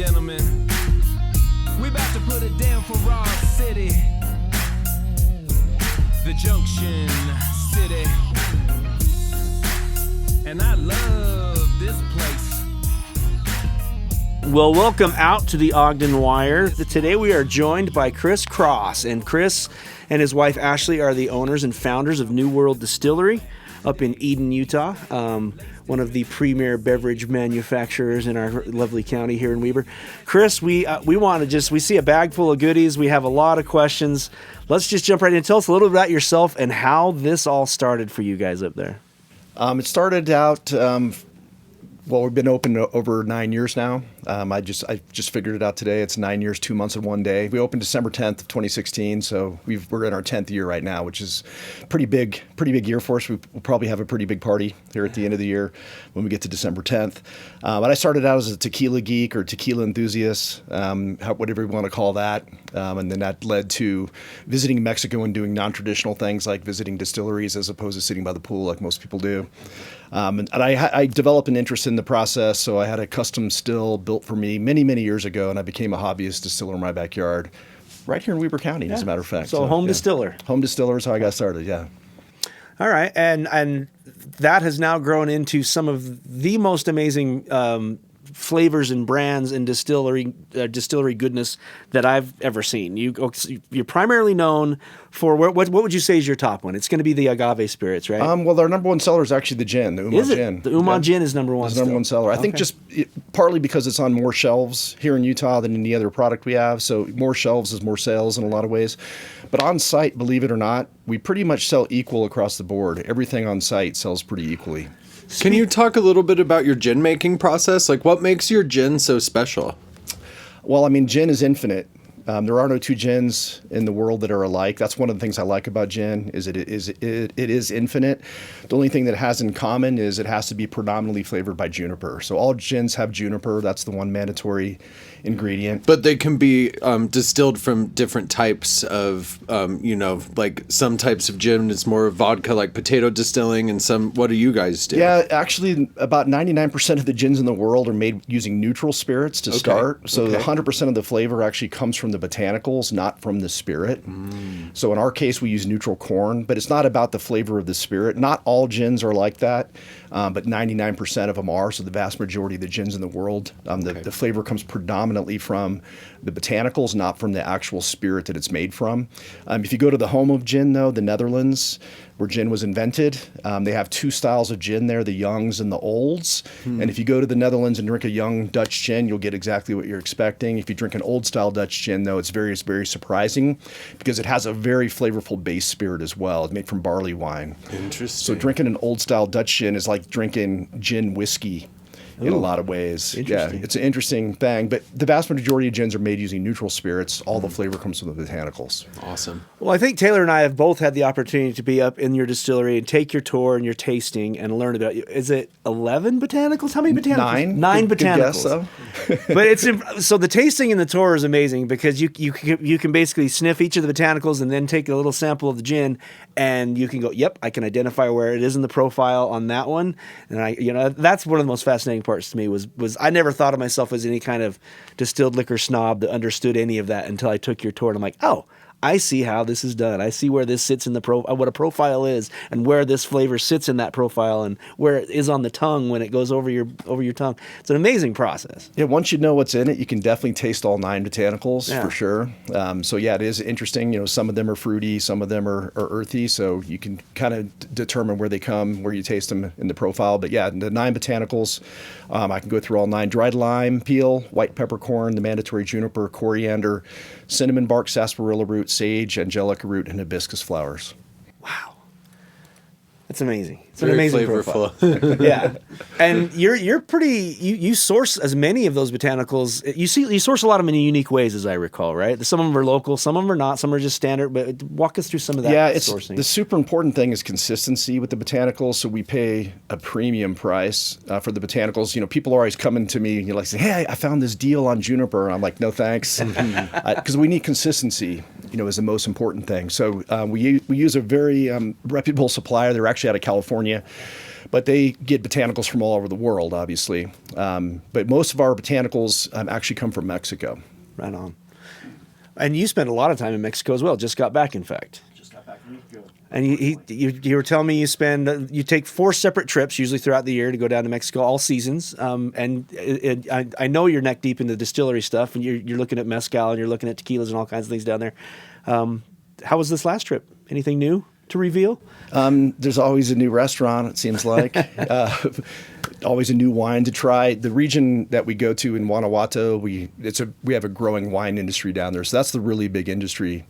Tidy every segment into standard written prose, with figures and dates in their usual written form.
gentlemen, we about to put it down for Raw City, the Junction City, and I love this place. Well, welcome out to the Ogden Wire. Today we are joined by Chris Cross, and Chris and his wife Ashley are the owners and founders of New World Distillery up in Eden, Utah. One of the premier beverage manufacturers in our lovely county here in Weber. Chris, we see a bag full of goodies. We have a lot of questions. Let's just jump right in. Tell us a little bit about yourself and how this all started for you guys up there. It started out, we've been open over 9 years now. I just figured it out today. It's 9 years, 2 months, and 1 day. We opened December 10th of 2016, so we're in our 10th year right now, which is pretty big year for us. We'll probably have a pretty big party here at the end of the year when we get to December 10th. But I started out as a tequila geek or tequila enthusiast, whatever you want to call that. And then that led to visiting Mexico and doing non-traditional things like visiting distilleries as opposed to sitting by the pool like most people do. And I developed an interest in the process, so I had a custom still built for me many, many years ago, and I became a hobbyist distiller in my backyard, right here in Weber County, as a matter of fact. So home distiller. Home distiller is how I got started, yeah. All right, and that has now grown into some of the most amazing flavors and brands and distillery goodness that I've ever seen. You're primarily known for what would you say is your top one? It's going to be the agave spirits, right? Well, our number one seller is actually the gin, the Oomaw Gin. The Oomaw Gin is number one. It's number one seller. I think just partly because it's on more shelves here in Utah than any other product we have. So more shelves is more sales in a lot of ways. But on site, believe it or not, we pretty much sell equal across the board. Everything on site sells pretty equally. Can you talk a little bit about your gin making process? Like, what makes your gin so special? Well, I mean, gin is infinite. There are no two gins in the world that are alike. That's one of the things I like about gin is it is infinite. The only thing that it has in common is it has to be predominantly flavored by juniper. So all gins have juniper. That's the one mandatory ingredient. But they can be distilled from different types of, like some types of gin is more vodka, like potato distilling, and some. What do you guys do? Yeah, actually, about 99% of the gins in the world are made using neutral spirits to start. So 100% of the flavor actually comes from the botanicals, not from the spirit. So in our case, we use neutral corn, but it's not about the flavor of the spirit. Not all gins are like that, but 99% of them are. So the vast majority of the gins in the world, the flavor comes predominantly from the botanicals, not from the actual spirit that it's made from. If you go to the home of gin, though, the Netherlands, where gin was invented, they have two styles of gin there, the youngs and the olds. And if you go to the Netherlands and drink a young Dutch gin, you'll get exactly what you're expecting. If you drink an old style Dutch gin, though, it's very, very surprising because it has a very flavorful base spirit as well. It's made from barley wine. Interesting. So drinking an old style Dutch gin is like drinking gin whiskey. In a lot of ways. Yeah, it's an interesting thing. But the vast majority of gins are made using neutral spirits. All the flavor comes from the botanicals. Awesome. Well, I think Taylor and I have both had the opportunity to be up in your distillery and take your tour and your tasting and learn about you. Is it 11 botanicals? How many botanicals? Nine Good botanicals. guess, though. But it's so the tasting and the tour is amazing because you can basically sniff each of the botanicals and then take a little sample of the gin and you can go, yep, I can identify where it is in the profile on that one. And that's one of the most fascinating parts to me was I never thought of myself as any kind of distilled liquor snob that understood any of that until I took your tour and I'm like, oh, I see how this is done. I see where this sits in the what a profile is, and where this flavor sits in that profile, and where it is on the tongue when it goes over your tongue. It's an amazing process. Yeah, once you know what's in it, you can definitely taste all 9 botanicals for sure. So yeah, it is interesting. Some of them are fruity, some of them are earthy, so you can kind of determine where they come, where you taste them in the profile. But yeah, the 9 botanicals, I can go through all 9: dried lime peel, white peppercorn, the mandatory juniper, coriander, cinnamon bark, sarsaparilla root, sage, angelica root, and hibiscus flowers. Wow. That's amazing. It's Very an amazing flavorful. profile. Yeah. And you're pretty you source as many of those botanicals. You source a lot of them in unique ways, as I recall, right? Some of them are local, some of them are not, some are just standard, but walk us through some of that sourcing. The super important thing is consistency with the botanicals, so we pay a premium price for the botanicals. People are always coming to me and say, hey, I found this deal on juniper, and I'm like, no thanks, because we need consistency, is the most important thing. So we use a very reputable supplier. They're actually out of California. But they get botanicals from all over the world, obviously. But most of our botanicals actually come from Mexico. Right on. And you spent a lot of time in Mexico as well. Just got back, in fact. Just got back a week ago. And you were telling me you take 4 separate trips usually throughout the year to go down to Mexico, all seasons. I know you're neck deep into distillery stuff, and you're looking at mezcal and you're looking at tequilas and all kinds of things down there. How was this last trip? Anything new to reveal? There's always a new restaurant, it seems like. Always a new wine to try. The region that we go to in Guanajuato, we have a growing wine industry down there. So that's the really big industry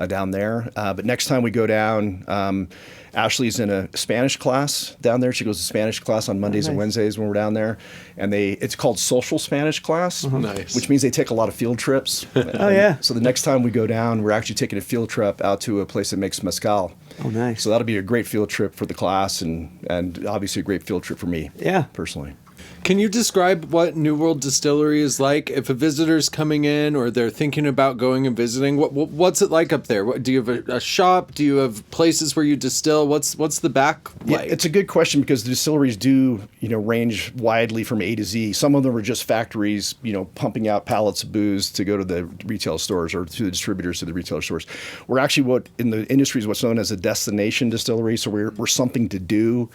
down there. But next time we go down, Ashley's in a Spanish class down there. She goes to Spanish class on Mondays and Wednesdays when we're down there. And it's called social Spanish class, Nice. which means they take a lot of field trips. Yeah. So the next time we go down, we're actually taking a field trip out to a place that makes mezcal. Oh, nice. So that'll be a great field trip for the class and obviously a great field trip for me personally. Can you describe what New World Distillery is like? If a visitor's coming in or they're thinking about going and visiting, what's it like up there? Do you have a shop? Do you have places where you distill? What's the back like? It's a good question because the distilleries do, range widely from A to Z. Some of them are just factories, pumping out pallets of booze to go to the retail stores or to the distributors to the retail stores. We're actually what in the industry is what's known as a destination distillery. So we're something to do.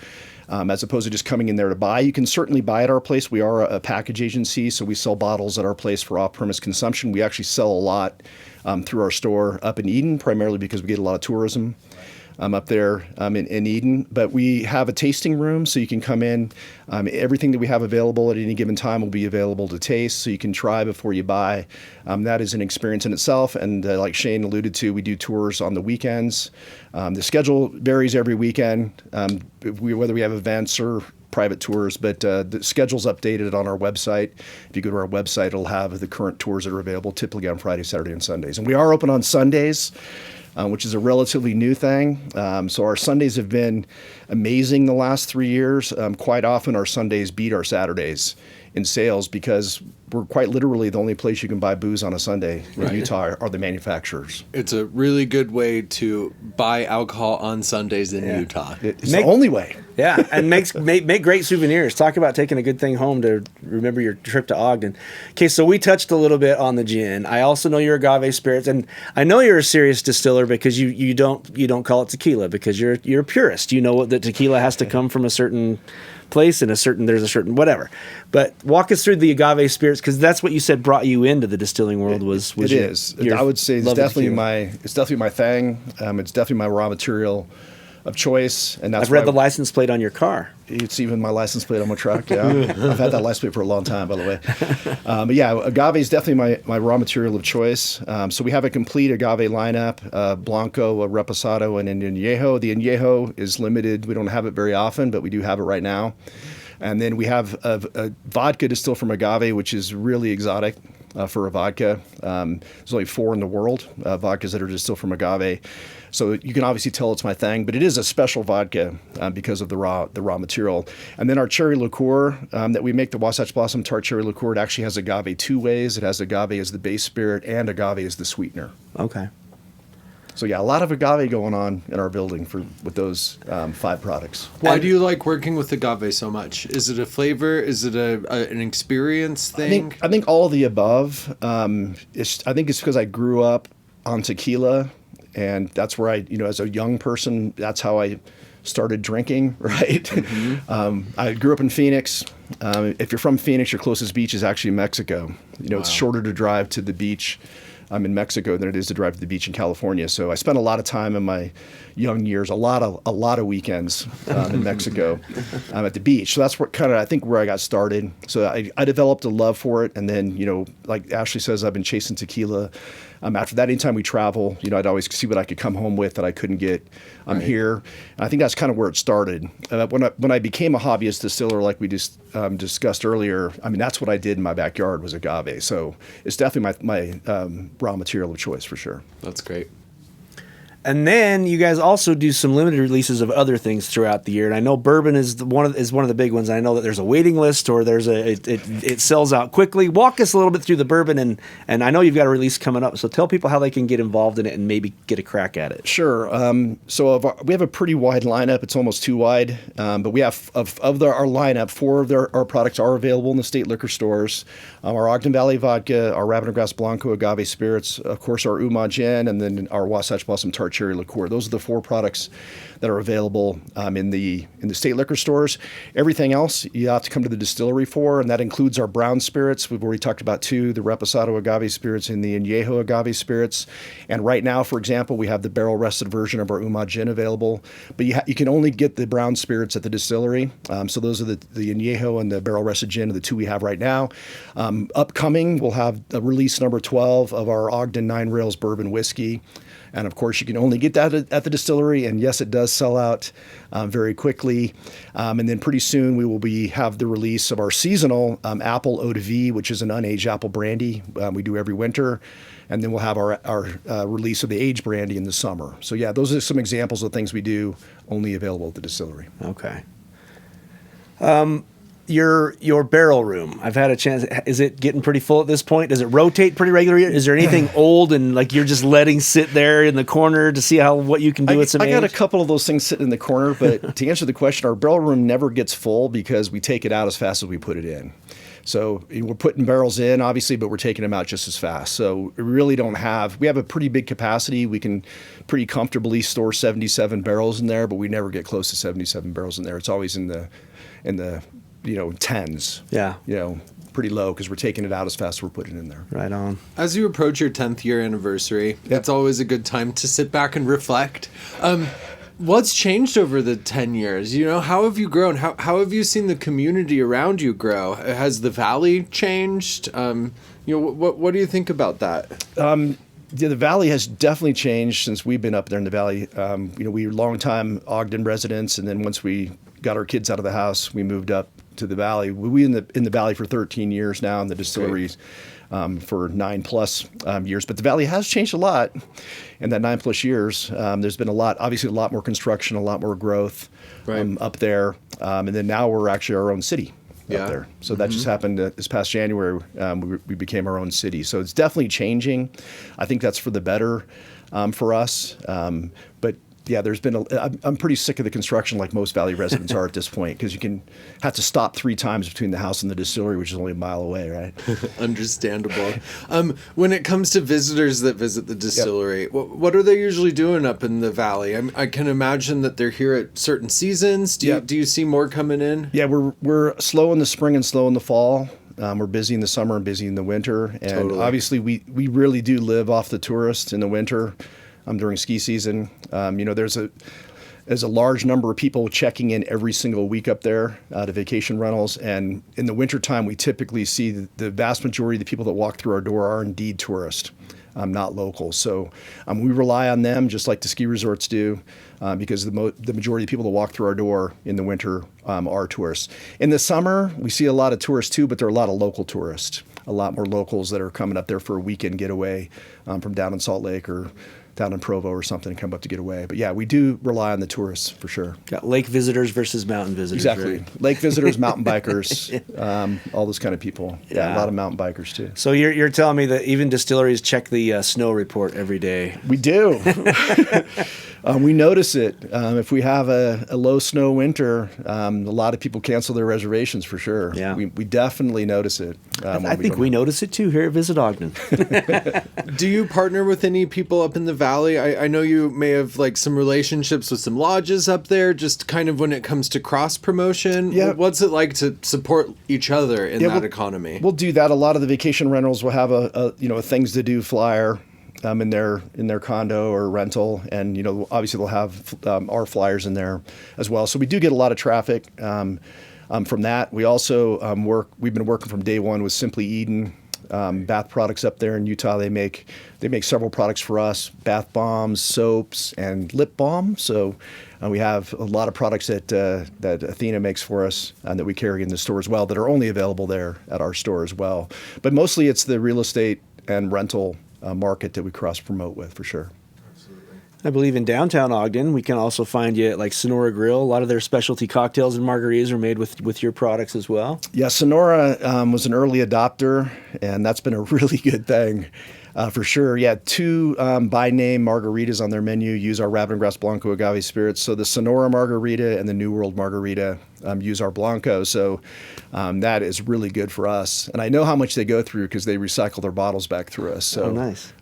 As opposed to just coming in there to buy. You can certainly buy at our place. We are a package agency, so we sell bottles at our place for off-premise consumption. We actually sell a lot through our store up in Eden, primarily because we get a lot of tourism up there in Eden. But we have a tasting room, so you can come in. Everything that we have available at any given time will be available to taste, so you can try before you buy. That is an experience in itself. And like Shane alluded to, we do tours on the weekends. The schedule varies every weekend, whether we have events or private tours, but the schedule's updated on our website. If you go to our website, it'll have the current tours that are available typically on Friday, Saturday, and Sundays. And we are open on Sundays, which is a relatively new thing. So our Sundays have been amazing the last 3 years. Quite often our Sundays beat our Saturdays in sales because we're quite literally the only place you can buy booze on a Sunday in Utah are the manufacturers. It's a really good way to buy alcohol on Sundays in Utah. It's the only way. Yeah, and make great souvenirs. Talk about taking a good thing home to remember your trip to Ogden. Okay, so we touched a little bit on the gin. I also know your agave spirits, and I know you're a serious distiller because you don't call it tequila because you're a purist. You know that tequila has to come from a certain place and there's a certain whatever. But walk us through the agave spirits because that's what you said brought you into the distilling world. It is. I would say it's definitely my thing. It's definitely my raw material of choice, and that's I've read the license plate on your car. It's even my license plate on my truck. Yeah, I've had that license plate for a long time, by the way. But yeah, agave is definitely my raw material of choice. So we have a complete agave lineup: Blanco, a Reposado, and an Añejo. The Añejo is limited. We don't have it very often, but we do have it right now. And then we have a vodka distilled from agave, which is really exotic for a vodka. There's only 4 in the world, vodkas that are distilled from agave. So you can obviously tell it's my thing, but it is a special vodka because of the raw material. And then our cherry liqueur that we make, the Wasatch Blossom Tart Cherry Liqueur, it actually has agave 2 ways. It has agave as the base spirit and agave as the sweetener. Okay. So yeah, a lot of agave going on in our building with those 5 products. Why do you like working with agave so much? Is it a flavor? Is it an experience thing? I think all of the above. I think it's because I grew up on tequila, and that's where as a young person, that's how I started drinking, right? Mm-hmm. I grew up in Phoenix. If you're from Phoenix, your closest beach is actually Mexico. It's shorter to drive to the beach in Mexico than it is to drive to the beach in California. So I spent a lot of time in my young years, a lot of weekends in Mexico at the beach. So that's where I got started. So I developed a love for it. And then, like Ashley says, I've been chasing tequila. After that, anytime we travel, I'd always see what I could come home with that I couldn't get here. And I think that's kind of where it started. When I became a hobbyist distiller, like we just discussed earlier, that's what I did in my backyard was agave. So it's definitely my raw material of choice for sure. That's great. And then you guys also do some limited releases of other things throughout the year. And I know bourbon is one of the big ones. I know that there's a waiting list, or it sells out quickly. Walk us a little bit through the bourbon, and I know you've got a release coming up. So tell people how they can get involved in it and maybe get a crack at it. Sure. We have a pretty wide lineup. It's almost too wide, but we have our lineup. 4 of our products are available in the state liquor stores. Our Ogden Valley vodka, our Rabbit and Grass Blanco agave spirits, of course our Oomaw Gin, and then our Wasatch Blossom Tart Cherry liqueur. Those are the 4 products that are available in the state liquor stores. Everything else you have to come to the distillery for, and that includes our brown spirits. We've already talked about 2, the Reposado agave spirits and the Añejo agave spirits. And right now, for example, we have the barrel rested version of our Oomaw Gin available, but you can only get the brown spirits at the distillery. So those are the Añejo and the barrel rested gin are the 2 we have right now. Upcoming, we'll have release number 12 of our Ogden 9 Rails Bourbon Whiskey. And of course, you can only get that at the distillery. And yes, it does sell out very quickly. And then pretty soon we will have the release of our seasonal apple eau de vie, which is an unaged apple brandy we do every winter. And then we'll have our release of the aged brandy in the summer. So yeah, those are some examples of things we do only available at the distillery. Okay. Your barrel room, I've had a chance. Is it getting pretty full at this point? Does it rotate pretty regularly? Is there anything old and like you're just letting sit there in the corner to see what you can do with some age? I got a couple of those things sitting in the corner, but to answer the question, our barrel room never gets full because we take it out as fast as we put it in. So we're putting barrels in, obviously, but we're taking them out just as fast. So we really we have a pretty big capacity. We can pretty comfortably store 77 barrels in there, but we never get close to 77 barrels in there. It's always in the tens. Yeah. Pretty low because we're taking it out as fast as we're putting it in there. Right on. As you approach your 10th year anniversary, it's always a good time to sit back and reflect. What's changed over the 10 years? How have you grown? How have you seen the community around you grow? Has the valley changed? What do you think about that? The valley has definitely changed since we've been up there in the valley. We were longtime Ogden residents, and then once we got our kids out of the house, we moved up to the valley. We in the valley for 13 years now, and the distilleries for 9+ years. But the valley has changed a lot in that 9+ years. There's been a lot more construction, a lot more growth up there, and then now we're actually our own city. Up there. So that just happened this past January. We became our own city. So it's definitely changing. I think that's for the better for us. But yeah, I'm pretty sick of the construction like most Valley residents are at this point, because you can have to stop 3 times between the house and the distillery, which is only a mile away, right? Understandable. When it comes to visitors that visit the distillery, what are they usually doing up in the Valley? I can imagine that they're here at certain seasons. Do you see more coming in? Yeah, we're slow in the spring and slow in the fall. We're busy in the summer and busy in the winter. And obviously we really do live off the tourists in the winter. During ski season, there's a large number of people checking in every single week up there to vacation rentals. And in the wintertime, we typically see the vast majority of the people that walk through our door are indeed tourists, not locals. So we rely on them just like the ski resorts do, because the majority of people that walk through our door in the winter are tourists. In the summer, we see a lot of tourists too, but there are a lot of local tourists, a lot more locals that are coming up there for a weekend getaway from down in Salt Lake or down in Provo or something, and come up to get away. But yeah, we do rely on the tourists for sure. Got lake visitors versus mountain visitors. Exactly. Right? Lake visitors, mountain bikers, all those kind of people. Yeah, a lot of mountain bikers too. So you're telling me that even distilleries check the snow report every day? We do. We notice it. If we have a low snow winter, a lot of people cancel their reservations for sure. Yeah. We definitely notice it. I think we notice it too here at Visit Ogden. Do you partner with any people up in the Valley? I know you may have some relationships with some lodges up there, just kind of when it comes to cross promotion. Yeah. What's it like to support each other in that economy? We'll do that. A lot of the vacation rentals will have a things to do flyer in their condo or rental, and obviously they'll have our flyers in there as well. So we do get a lot of traffic from that. We also we've been working from day one with Simply Eden bath products up there in Utah. They make several products for us: bath bombs, soaps, and lip balm. So we have a lot of products that Athena makes for us and that we carry in the store as well, that are only available there at our store as well. But mostly it's the real estate and rental market that we cross promote with, for sure. I believe in downtown Ogden, we can also find you at like Sonora Grill. A lot of their specialty cocktails and margaritas are made with your products as well. Yeah, Sonora was an early adopter, and that's been a really good thing. For sure. Yeah, 2 by name margaritas on their menu use our Rabbit and Grass Blanco agave spirits. So the Sonora margarita and the New World margarita use our Blanco. So that is really good for us. And I know how much they go through because they recycle their bottles back through us. So nice.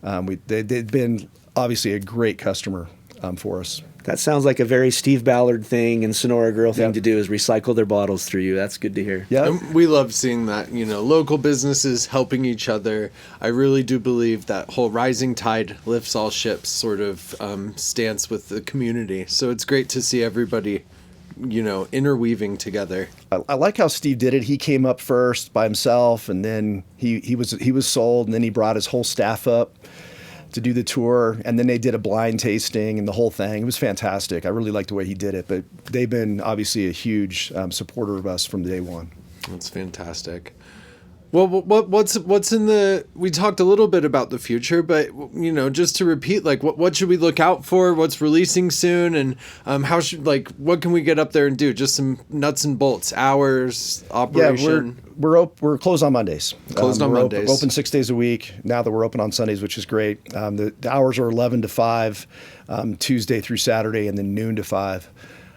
They've been obviously a great customer for us. That sounds like a very Steve Ballard thing and Sonora Grill thing to do, is recycle their bottles through you. That's good to hear. Yeah. And we love seeing that, local businesses helping each other. I really do believe that whole rising tide lifts all ships sort of stance with the community. So it's great to see everybody, interweaving together. I like how Steve did it. He came up first by himself, and then he was sold, and then he brought his whole staff up to do the tour, and then they did a blind tasting and the whole thing. It was fantastic. I really liked the way he did it, but they've been obviously a huge supporter of us from day one. That's fantastic. Well, what's in the? We talked a little bit about the future, but just to repeat, like what should we look out for? What's releasing soon, and what can we get up there and do? Just some nuts and bolts, hours, operation. Yeah, we're closed on Mondays. Closed on Mondays. Open 6 days a week. Now that we're open on Sundays, which is great. The hours are 11 to 5, Tuesday through Saturday, and then noon to 5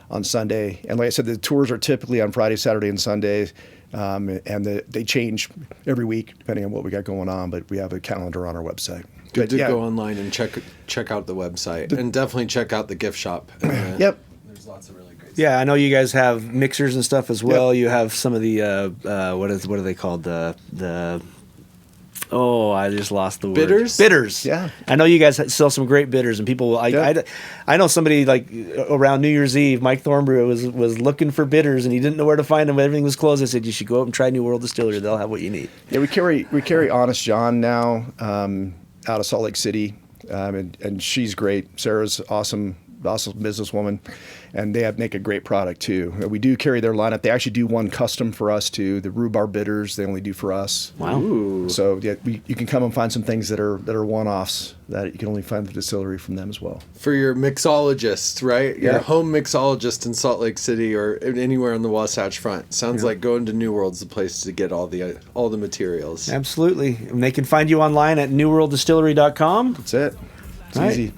on Sunday. And like I said, the tours are typically on Friday, Saturday, and Sunday. And they change every week depending on what we got going on, but we have a calendar on our website. Good to go online and check out the website, and definitely check out the gift shop. Yep. There's lots of really great stuff. Yeah, I know you guys have mixers and stuff as well. Yep. You have some of the what are they called? Oh, I just lost the word. Bitters. Yeah. I know you guys sell some great bitters, and people. I know somebody like around New Year's Eve, Mike Thornbrew was looking for bitters, and he didn't know where to find them. When everything was closed, I said you should go up and try New World Distillery. They'll have what you need. Yeah, we carry Honest John now out of Salt Lake City, and she's great. Sarah's awesome businesswoman, and they make a great product too. We do carry their lineup. They actually do one custom for us too. The rhubarb bitters they only do for us. Wow! Ooh. So yeah, you can come and find some things that are one-offs that you can only find at the distillery from them as well. For your mixologist, right? Yeah. Your home mixologist in Salt Lake City or anywhere on the Wasatch Front. Sounds like going to New World's the place to get all the materials. Absolutely, and they can find you online at newworlddistillery.com. That's it. It's All right. easy.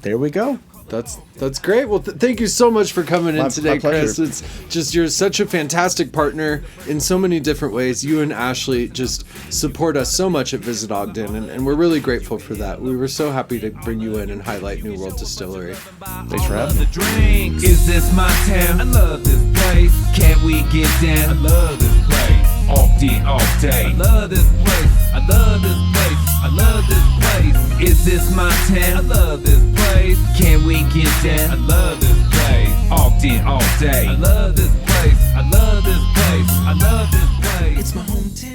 There we go. That's great. Well, thank you so much for coming in today, my pleasure. Chris. It's just you're such a fantastic partner in so many different ways. You and Ashley just support us so much at Visit Ogden, and we're really grateful for that. We were so happy to bring you in and highlight New World Distillery. Thanks for having me. The drink. Is this my town? I love this place. Can't we get down? I love this place. Ogden all day. I love this place. I love this place. I love this place. Is this my town? I love this place. Can we get down? I love this place. Ogden all day. I love this place. I love this place. I love this place. It's my hometown.